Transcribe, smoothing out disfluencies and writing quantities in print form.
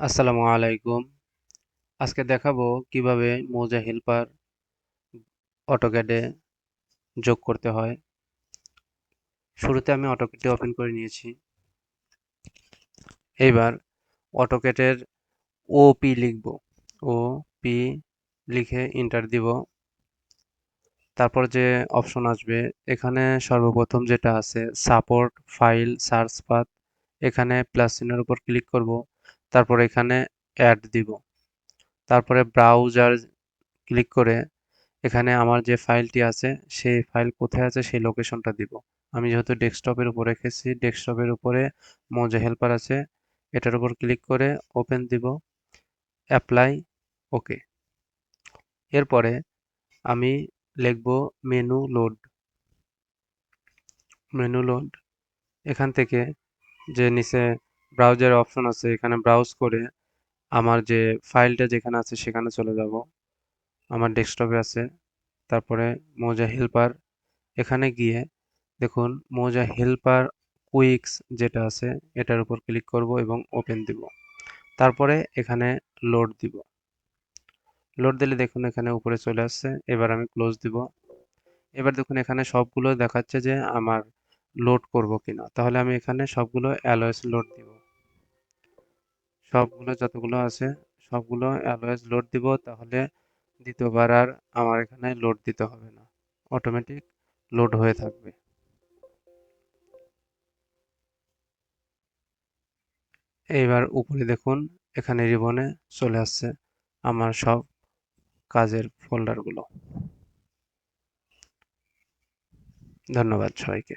আসসালামু আলাইকুম। আজকে দেখাবো কিভাবে মোজা হেল্পার অটোক্যাডে যোগ করতে হয়। শুরুতে আমি অটোক্যাডে ওপেন করে নিয়েছি। এইবার অটোক্যাডের ওপি লিখব। ওপি লিখে এন্টার দিব। তারপর যে অপশন আসবে এখানে সর্বপ্রথম যেটা আছে সাপোর্ট ফাইল সার্চ পাথ, এখানে প্লাস চিহ্নের উপর ক্লিক করব। তারপর এখানে অ্যাড দিব। তারপরে ব্রাউজার ক্লিক করে এখানে আমার যে ফাইলটি আছে সেই ফাইল কোথায় আছে সেই লোকেশনটা দিব। আমি যেহেতু ডেস্কটপের উপর রেখেছি, ডেস্কটপের উপরে মোজা হেল্পার আছে, এটার উপর ক্লিক করে ওপেন দিব, অ্যাপ্লাই, ওকে। এরপরে আমি লিখব মেনু লোড। মেনু লোড এখান থেকে যে নিচে ব্রাউজার অপশন আছে এখানে ব্রাউজ করে আমার যে ফাইলটা যেখানে আছে সেখানে চলে যাব। আমার ডেস্কটপে আছে। তারপরে মোজা হেল্পার এখানে গিয়ে দেখুন মোজা হেল্পার কুইক্স যেটা আছে এটার উপর ক্লিক করব এবং ওপেন দিব। তারপরে এখানে লোড দিব। লোড দিলে দেখুন এখানে উপরে চলে আসছে। এবার আমি ক্লোজ দিব। এবার দেখুন এখানে সবগুলো দেখাচ্ছে যে আমার লোড করব কিনা, তাহলে আমি এখানে সবগুলো অ্যালওয়েজ লোড দিব। সবগুলো যতগুলো আছে সবগুলো অ্যালওয়েজ লোড দিব, তাহলে দ্বিতীয়বার আর আমার এখানে লোড দিতে হবে না, অটোমেটিক লোড হয়ে থাকবে। এইবার উপরে দেখুন এখানে রিবনে চলে আসছে আমার সব কাজের ফোল্ডারগুলো। ধন্যবাদ সবাইকে।